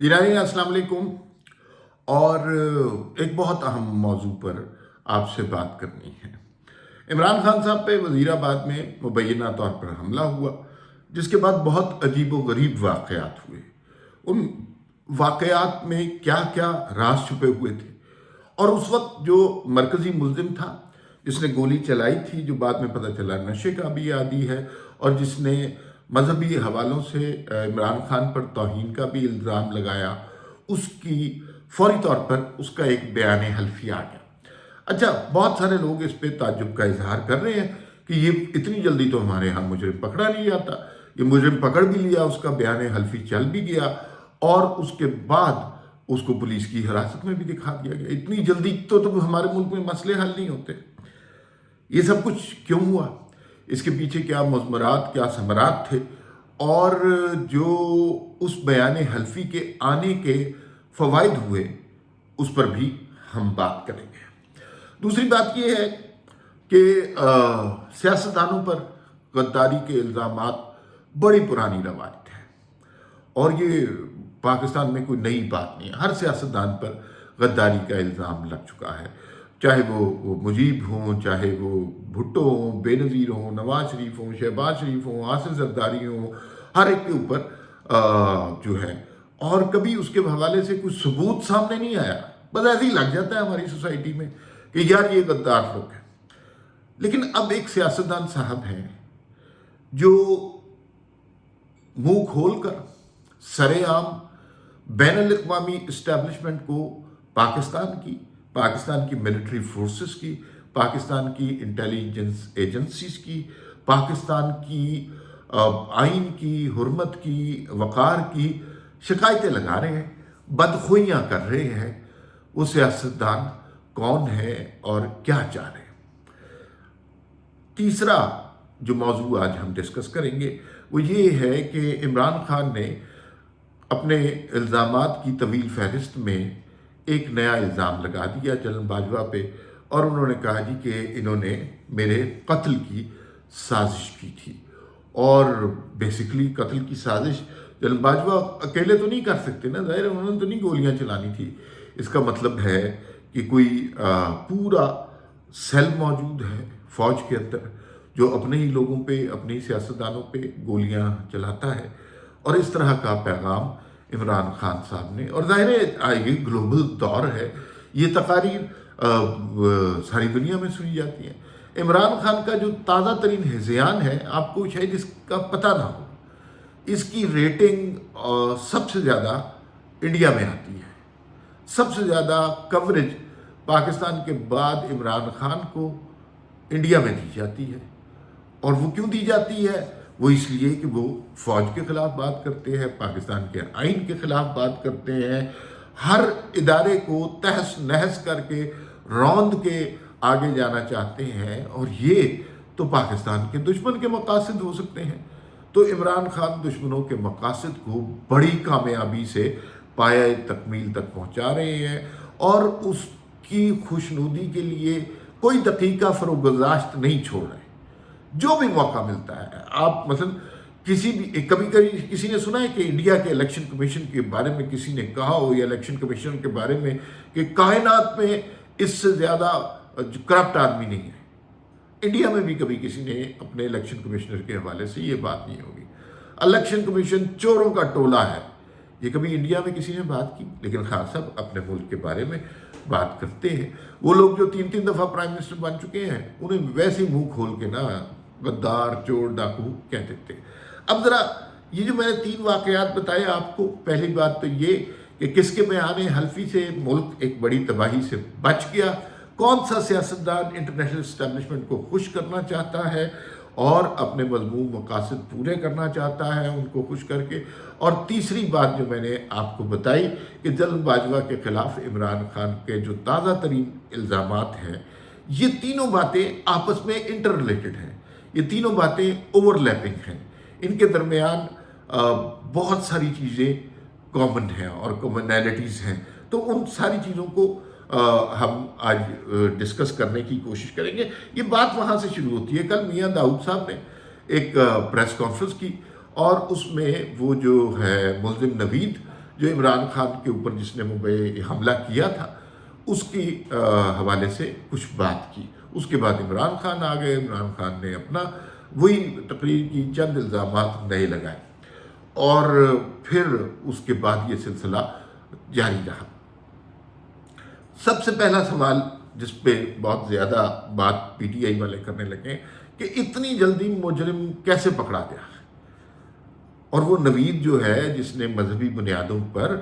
जी नाज़रीन, अस्सलाम वालेकुम। और एक बहुत अहम मौजू पर आपसे बात करनी है। इमरान खान साहब पे वज़ीराबाद में मुबैना तौर पर हमला हुआ, जिसके बाद बहुत अजीब व गरीब वाक़यात हुए। उन वाक़यात में क्या क्या राज छुपे हुए थे, और उस वक्त जो मरकज़ी मुल्ज़िम था जिसने गोली चलाई थी, जो बाद में पता चला नशे का भी आदी है, और जिसने मजहबी हवालों से इमरान खान पर तौहीन का भी इल्ज़ाम लगाया, उसकी फौरी तौर पर उसका एक बयान हल्फी आ गया। अच्छा, बहुत सारे लोग इस पे ताज्जुब का इजहार कर रहे हैं कि ये इतनी जल्दी तो हमारे यहाँ मुजरिम पकड़ा नहीं जाता। ये मुजरिम पकड़ भी लिया, उसका बयान हल्फी चल भी गया, और उसके बाद उसको पुलिस की हिरासत में भी दिखा दिया गया। इतनी जल्दी तो हमारे मुल्क में मसले हल नहीं होते। ये सब कुछ क्यों हुआ, इसके पीछे क्या मुज़मरात, क्या समरात थे, और जो उस बयान हल्फी के आने के फ़वाइद हुए, उस पर भी हम बात करेंगे। दूसरी बात यह है कि सियासतदानों पर गद्दारी के इल्ज़ामात बड़ी पुरानी रवायत है, और ये पाकिस्तान में कोई नई बात नहीं है। हर सियासतदान पर गद्दारी का इल्ज़ाम लग चुका है, चाहे वो मुजीब हों, चाहे वो भुट्टो हों, बेनज़ीर हों, नवाज शरीफ हों, शहबाज शरीफ हों, आसिफ ज़रदारी हों, हर एक के ऊपर जो है, और कभी उसके हवाले से कुछ सबूत सामने नहीं आया। बस ऐसे ही लग जाता है हमारी सोसाइटी में कि यार ये गद्दार लोग हैं। लेकिन अब एक सियासतदान साहब हैं जो मुंह खोलकर सरेआम बैनुल अक़वामी इस्टेब्लिशमेंट को, पाकिस्तान की मिलिट्री फोर्सेस की, पाकिस्तान की इंटेलिजेंस एजेंसीज की, पाकिस्तान की आइन की, हुर्मत की, वक़ार की शिकायतें लगा रहे हैं, बदखुइयाँ कर रहे हैं। वो सियासतदान कौन है और क्या चाह रहे हैं? तीसरा जो मौजू आज हम डिस्कस करेंगे वो ये है कि इमरान खान ने अपने इल्ज़ामात की तवील फहरिस्त में एक नया इल्ज़ाम लगा दिया जनरल बाजवा पे, और उन्होंने कहा जी कि इन्होंने मेरे कत्ल की साजिश की थी। और बेसिकली कत्ल की साजिश जनरल बाजवा अकेले तो नहीं कर सकते ना, ज़ाहिर है उन्होंने तो नहीं गोलियां चलानी थी। इसका मतलब है कि कोई पूरा सेल मौजूद है फौज के अंदर जो अपने ही लोगों पे, अपने ही सियासतदानों पे गोलियां चलाता है। और इस तरह का पैगाम इमरान खान साहब ने, और ज़ाहिर है ये ग्लोबल दौर है, ये तकारीर सारी दुनिया में सुनी जाती है। इमरान खान का जो ताज़ा तरीन हिज़यान है, आपको शायद इसका पता ना हो, इसकी रेटिंग सबसे ज़्यादा इंडिया में आती है। सबसे ज़्यादा कवरेज पाकिस्तान के बाद इमरान खान को इंडिया में दी जाती है। और वो क्यों दी जाती है? वो इसलिए कि वो फ़ौज के ख़िलाफ़ बात करते हैं, पाकिस्तान के आइन के ख़िलाफ़ बात करते हैं, हर इदारे को तहस नहस करके रौंद के आगे जाना चाहते हैं, और ये तो पाकिस्तान के दुश्मन के मकासद हो सकते हैं। तो इमरान खान दुश्मनों के मकासद को बड़ी कामयाबी से पाया तकमील तक पहुंचा रहे हैं, और उसकी खुशनुदी के लिए कोई दकीका फरोगुज़ाश्त नहीं छोड़ रहे। जो भी मौका मिलता है, आप मतलब किसी भी, कभी कभी किसी ने सुना है कि इंडिया के इलेक्शन कमीशन के बारे में किसी ने कहा हो, या इलेक्शन कमीशन के बारे में, कि कायनात में इससे ज़्यादा करप्ट आदमी नहीं है। इंडिया में भी कभी किसी ने अपने इलेक्शन कमिश्नर के हवाले से ये बात नहीं होगी। इलेक्शन कमीशन चोरों का टोला है, ये कभी इंडिया में किसी ने बात की? लेकिन खान साहब अपने मुल्क के बारे में बात करते हैं। वो लोग जो 3-3 दफ़ा प्राइम मिनिस्टर बन चुके हैं, उन्हें वैसे ही मुंह खोल के ना गद्दार, चोर, डाकू कहते थे। अब ज़रा ये जो मैंने 3 वाक़यात बताए आपको, पहली बात तो ये कि किसके बयान हल्फी से मुल्क एक बड़ी तबाही से बच गया, कौन सा सियासतदान इंटरनेशनल इस्टेब्लिशमेंट को खुश करना चाहता है और अपने मज़मूम मकासद पूरे करना चाहता है उनको खुश करके। और तीसरी बात जो मैंने आपको बताई कि जनरल बाजवा के ख़िलाफ़ इमरान खान के जो ताज़ा तरीन इल्ज़ामात हैं, ये तीनों बातें आपस में इंटर रिलेटेड हैं, ये तीनों बातें ओवरलैपिंग हैं, इनके दरमियान बहुत सारी चीज़ें कॉमन हैं और कॉमनैलिटीज़ हैं। तो उन सारी चीज़ों को हम आज डिस्कस करने की कोशिश करेंगे। ये बात वहाँ से शुरू होती है। कल मियां दाऊद साहब ने एक प्रेस कॉन्फ्रेंस की, और उसमें वो जो है मुल्ज़िम नवीद, जो इमरान खान के ऊपर जिसने मुंबई हमला किया था उसकी हवाले से कुछ बात की। उसके बाद इमरान खान आ गए। इमरान खान ने अपना वही तकरीर की, चंद इल्ज़ामात नए लगाए और फिर उसके बाद ये सिलसिला जारी रहा। सबसे पहला सवाल जिस पे बहुत ज़्यादा बात पीटीआई वाले करने लगे कि इतनी जल्दी मुजरिम कैसे पकड़ा गया, और वो नवीद जो है जिसने मजहबी बुनियादों पर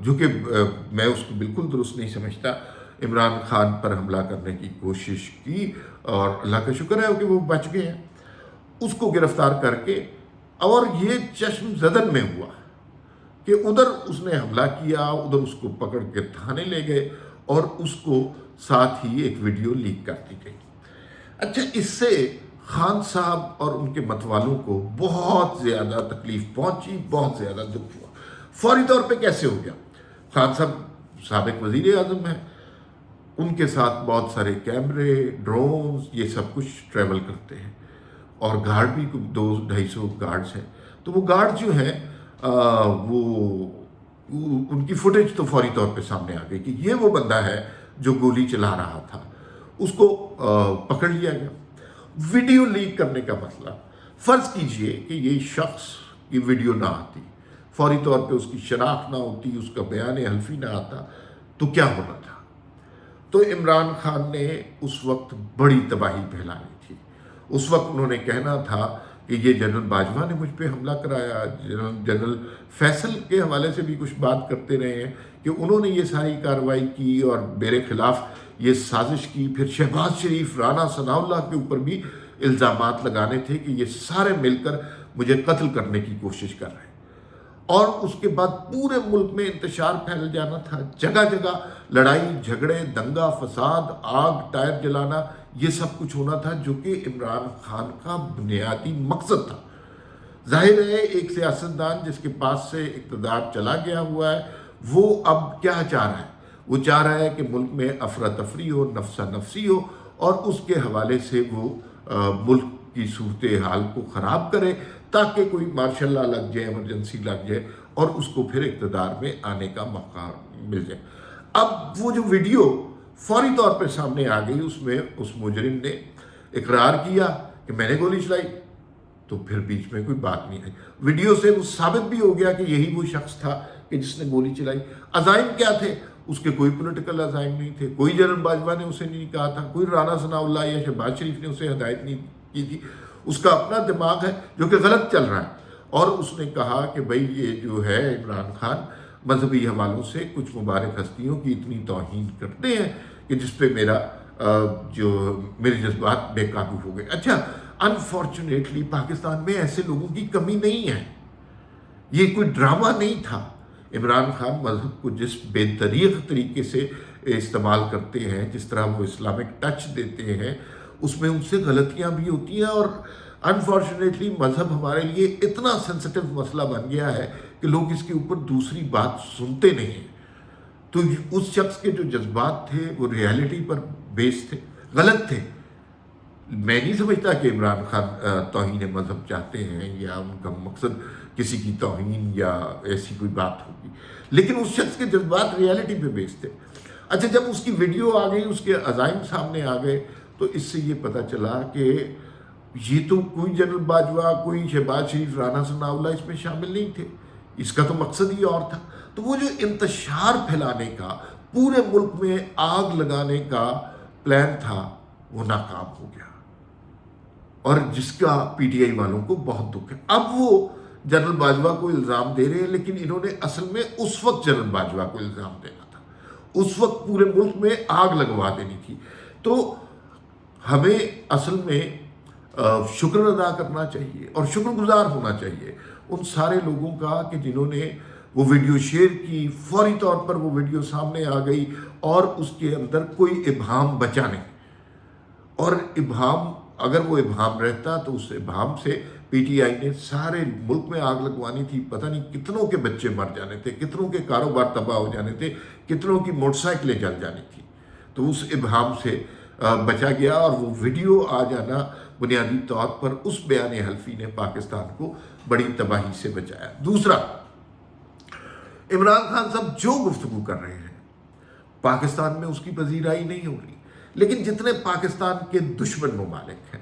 जो कि मैं उसको बिल्कुल दुरुस्त नहीं समझता, इमरान खान पर हमला करने की कोशिश की और अल्लाह का शुक्र है कि वो बच गए हैं, उसको गिरफ्तार करके, और ये चश्म ज़दन में हुआ कि उधर उसने हमला किया, उधर उसको पकड़ के थाने ले गए और उसको साथ ही एक वीडियो लीक कर दी गई। अच्छा, इससे खान साहब और उनके मतवालों को बहुत ज़्यादा तकलीफ पहुंची, बहुत ज़्यादा दुख हुआ। फौरी तौर पे कैसे हो गया? खान साहब साबिक वज़ीर आज़म हैं, उनके साथ बहुत सारे कैमरे, ड्रोन्स, ये सब कुछ ट्रैवल करते हैं और गार्ड भी 200-250 गार्ड्स हैं। तो वो गार्ड जो हैं वो उनकी फुटेज तो फौरी तौर पे सामने आ गई कि ये वो बंदा है जो गोली चला रहा था। उसको पकड़ लिया गया। वीडियो लीक करने का मसला, फ़र्ज़ कीजिए कि ये शख्स की वीडियो ना आती, फौरी तौर पे उसकी शनाख्त ना होती, उसका बयान हल्फी ना आता, तो क्या होना था? तो इमरान खान ने उस वक्त बड़ी तबाही फैलाई थी। उस वक्त उन्होंने कहना था कि ये जनरल बाजवा ने मुझ पे हमला कराया। जनरल फैसल के हवाले से भी कुछ बात करते रहे हैं कि उन्होंने ये सारी कार्रवाई की और मेरे खिलाफ ये साजिश की। फिर शहबाज शरीफ, राना सनाउल्लाह के ऊपर भी इल्ज़ामात लगाने थे कि ये सारे मिलकर मुझे कत्ल करने की कोशिश कर रहे हैं। और उसके बाद पूरे मुल्क में इंतशार फैल जाना था, जगह जगह लड़ाई झगड़े, दंगा फसाद, आग, टायर जलाना, ये सब कुछ होना था जो कि इमरान खान का बुनियादी मकसद था। जाहिर है एक सियासतदान जिसके पास से इक़्तिदार चला गया हुआ है, वो अब क्या चाह रहा है? वो चाह रहा है कि मुल्क में अफरा तफरी हो, नफसा नफसी हो, और उसके हवाले से वो मुल्क की सूरत हाल को ख़राब करे ताकि कोई मार्शल लॉ लग जाए, एमरजेंसी लग जाए और उसको फिर इक़्तिदार में आने का मौका मिल जाए। अब वो जो वीडियो फौरी तौर पर सामने आ गई, उसमें उस मुजरिम ने इकरार किया कि मैंने गोली चलाई, तो फिर बीच में कोई बात नहीं आई। वीडियो से वो साबित भी हो गया कि यही वो शख्स था कि जिसने गोली चलाई। अज़ाइम क्या थे? उसके कोई पॉलिटिकल अज़ाइम नहीं थे, कोई जनरल बाजवा ने उसे नहीं कहा था, कोई राना सनाउल्लाह या शहबाज शरीफ ने उसे हिदायत नहीं की थी। उसका अपना दिमाग है जो कि गलत चल रहा है। और उसने कहा कि भाई ये जो है इमरान खान मजहबी हवालों से कुछ मुबारक हस्तियों की इतनी तौहीन करते हैं कि जिस पे मेरे जज्बात बेकाबू हो गए। अच्छा, अनफॉर्चुनेटली पाकिस्तान में ऐसे लोगों की कमी नहीं है, ये कोई ड्रामा नहीं था। इमरान खान मजहब को जिस बेतरीक़ तरीके से इस्तेमाल करते हैं, जिस तरह वो इस्लामिक टच देते हैं, उसमें उनसे गलतियां भी होती हैं। और अनफॉर्चुनेटली मजहब हमारे लिए इतना सेंसिटिव मसला बन गया है कि लोग इसके ऊपर दूसरी बात सुनते नहीं हैं। तो उस शख्स के जो जज्बात थे वो रियलिटी पर बेस थे, गलत थे। मैं नहीं समझता कि इमरान खान तौहीन मजहब चाहते हैं या उनका मकसद किसी की तौहीन या ऐसी कोई बात होगी, लेकिन उस शख्स के जज्बात रियलिटी पे बेस थे। अच्छा, जब उसकी वीडियो आ गई, उसके अज़ाइम सामने आ गए, तो इससे ये पता चला कि ये तो कोई जनरल बाजवा, कोई शहबाज शरीफ, राना सनाउल्लाह इसमें शामिल नहीं थे, इसका तो मकसद ही और था। तो वो जो इंतशार फैलाने का, पूरे मुल्क में आग लगाने का प्लान था, वो नाकाम हो गया, और जिसका पीटीआई वालों को बहुत दुख है। अब वो जनरल बाजवा को इल्ज़ाम दे रहे हैं, लेकिन इन्होंने असल में उस वक्त जनरल बाजवा को इल्ज़ाम देना था, उस वक्त पूरे मुल्क में आग लगवा देनी थी। तो हमें असल में शुक्र अदा करना चाहिए और शुक्रगुजार होना चाहिए उन सारे लोगों का कि जिन्होंने वो वीडियो शेयर की, फौरी तौर पर वो वीडियो सामने आ गई और उसके अंदर कोई इबहम बचा नहीं। और इबहम, अगर वो इबहम रहता तो उस इबहम से पीटीआई ने सारे मुल्क में आग लगवानी थी। पता नहीं कितनों के बच्चे मर जाने थे, कितनों के कारोबार तबाह हो जाने थे, कितनों की मोटरसाइकिलें जल जानी थी। तो उस इबहम से बचा गया, और वो वीडियो आ जाना बुनियादी तौर पर उस बयान हल्फी ने पाकिस्तान को बड़ी तबाही से बचाया। दूसरा, عمران خان صاحب جو گفتگو کر رہے ہیں پاکستان میں اس کی پذیرائی نہیں ہو رہی، لیکن جتنے پاکستان کے دشمن ممالک ہیں،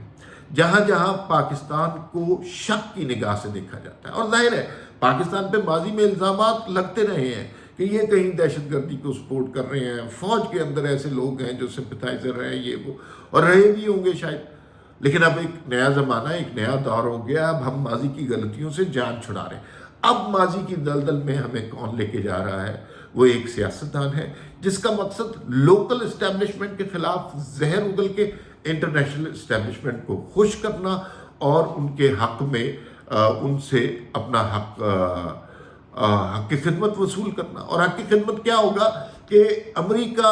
جہاں جہاں پاکستان کو شک کی نگاہ سے دیکھا جاتا ہے، اور ظاہر ہے پاکستان پہ ماضی میں الزامات لگتے رہے ہیں کہ یہ کہیں دہشت گردی کو سپورٹ کر رہے ہیں، فوج کے اندر ایسے لوگ ہیں جو سمپتھائزر ہیں، یہ وہ، اور رہے بھی ہوں گے شاید، لیکن اب ایک نیا زمانہ، ایک نیا دور ہو گیا، اب ہم ماضی کی غلطیوں سے جان چھڑا رہے ہیں۔ اب ماضی کی دلدل میں ہمیں کون لے کے جا رہا ہے؟ وہ ایک سیاستدان ہے جس کا مقصد لوکل اسٹیبلشمنٹ کے خلاف زہر اگل کے انٹرنیشنل اسٹیبلشمنٹ کو خوش کرنا اور ان کے حق میں ان سے اپنا حق کی خدمت وصول کرنا۔ اور حق کی خدمت کیا ہوگا کہ امریکہ،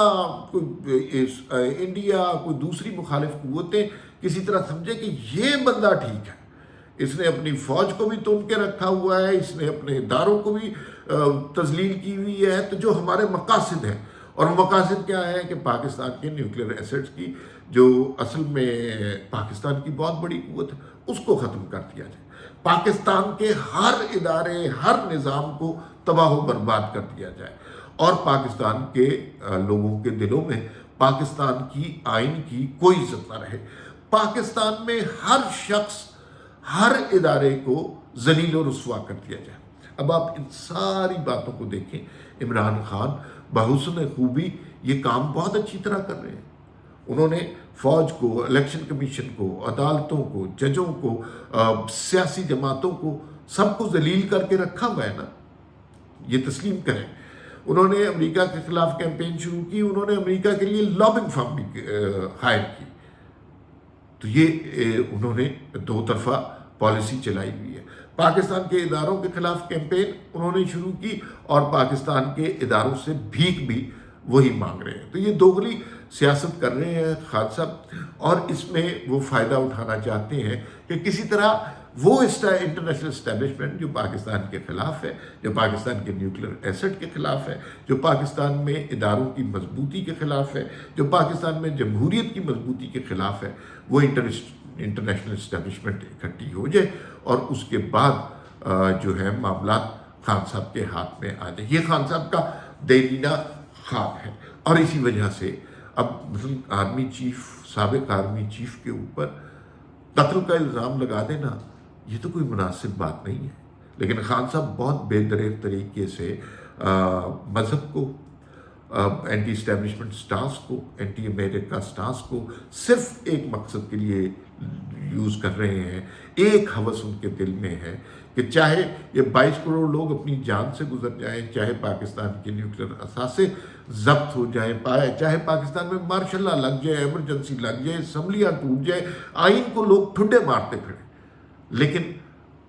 انڈیا، کوئی دوسری مخالف قوتیں کسی طرح سمجھے کہ یہ بندہ ٹھیک ہے، اس نے اپنی فوج کو بھی تون کے رکھا ہوا ہے، اس نے اپنے اداروں کو بھی تذلیل کی ہوئی ہے، تو جو ہمارے مقاصد ہیں، اور مقاصد کیا ہے کہ پاکستان کے نیوکلیر ایسٹس کی جو اصل میں پاکستان کی بہت بڑی قوت ہے اس کو ختم کر دیا جائے، پاکستان کے ہر ادارے، ہر نظام کو تباہ و برباد کر دیا جائے، اور پاکستان کے لوگوں کے دلوں میں پاکستان کی آئین کی کوئی عزت نہ رہے، پاکستان میں ہر شخص، ہر ادارے کو ذلیل و رسوا کر دیا جائے۔ اب آپ ان ساری باتوں کو دیکھیں، عمران خان بحسن خوبی یہ کام بہت اچھی طرح کر رہے ہیں۔ انہوں نے فوج کو، الیکشن کمیشن کو، عدالتوں کو، ججوں کو، سیاسی جماعتوں کو، سب کو ذلیل کر کے رکھا ہوا ہے نا، یہ تسلیم کریں۔ انہوں نے امریکہ کے خلاف کیمپین شروع کی، انہوں نے امریکہ کے لیے لابنگ فرم بھی ہائر کی، تو یہ انہوں نے دو طرفہ پالیسی چلائی ہوئی ہے۔ پاکستان کے اداروں کے خلاف کیمپین انہوں نے شروع کی، اور پاکستان کے اداروں سے بھیک بھی وہی مانگ رہے ہیں۔ تو یہ دوغلی سیاست کر رہے ہیں خان صاحب، اور اس میں وہ فائدہ اٹھانا چاہتے ہیں کہ کسی طرح وہ انٹرنیشنل اسٹیبلشمنٹ جو پاکستان کے خلاف ہے، جو پاکستان کے نیوکلیر ایسٹ کے خلاف ہے، جو پاکستان میں اداروں کی مضبوطی کے خلاف ہے، جو پاکستان میں جمہوریت کی مضبوطی کے خلاف ہے، وہ انٹرنیشنل اسٹیبلشمنٹ اکٹھی ہو جائے، اور اس کے بعد جو ہے معاملات خان صاحب کے ہاتھ میں آ جائے۔ یہ خان صاحب کا دیرینہ خواب ہے، اور اسی وجہ سے اب آرمی چیف، سابق آرمی چیف کے اوپر قتل کا الزام لگا دینا، یہ تو کوئی مناسب بات نہیں ہے۔ لیکن خان صاحب بہت بے دریغ طریقے سے مذہب کو، اینٹی اسٹیبلشمنٹ سٹانس کو، اینٹی امریکہ سٹانس کو صرف ایک مقصد کے لیے یوز کر رہے ہیں۔ ایک ہوس ان کے دل میں ہے کہ چاہے یہ 22 کروڑ لوگ اپنی جان سے گزر جائیں، چاہے پاکستان کے نیوکلیر اثاثے ضبط ہو جائیں، چاہے پاکستان میں مارشل لا لگ جائے، ایمرجنسی لگ جائے، اسمبلیاں ٹوٹ جائے، آئین کو لوگ ٹھڈے مارتے پھریں، لیکن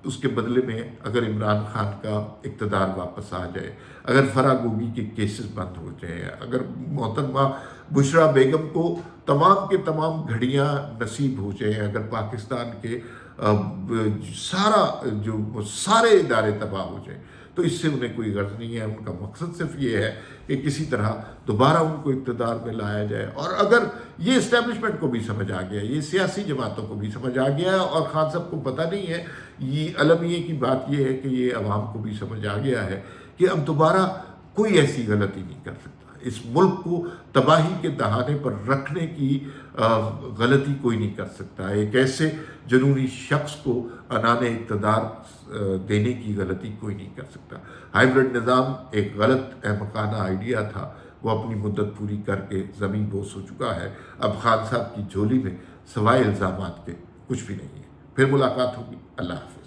اس کے بدلے میں اگر عمران خان کا اقتدار واپس آ جائے، اگر فرا گوگی کے کیسز بند ہو جائیں، اگر محترمہ بشرا بیگم کو تمام کے تمام گھڑیاں نصیب ہو جائیں، اگر پاکستان کے سارے ادارے تباہ ہو جائیں، تو اس سے انہیں کوئی غرض نہیں ہے۔ ان کا مقصد صرف یہ ہے کہ کسی طرح دوبارہ ان کو اقتدار میں لایا جائے، اور اگر یہ اسٹیبلشمنٹ کو بھی سمجھ آ گیا، یہ سیاسی جماعتوں کو بھی سمجھ آ گیا، اور خان صاحب کو پتہ نہیں ہے، یہ المیہ کی بات یہ ہے کہ یہ عوام کو بھی سمجھ آ گیا ہے کہ اب دوبارہ کوئی ایسی غلطی نہیں کر سکتا، اس ملک کو تباہی کے دہانے پر رکھنے کی غلطی کوئی نہیں کر سکتا، ایک ایسے جنونی شخص کو عنان اقتدار دینے کی غلطی کوئی نہیں کر سکتا۔ ہائیبرڈ نظام ایک غلط احمقانہ آئیڈیا تھا، وہ اپنی مدت پوری کر کے زمین بوس ہو چکا ہے۔ اب خان صاحب کی جھولی میں سوائے الزامات کے کچھ بھی نہیں ہے۔ پھر ملاقات ہوگی، اللہ حافظ۔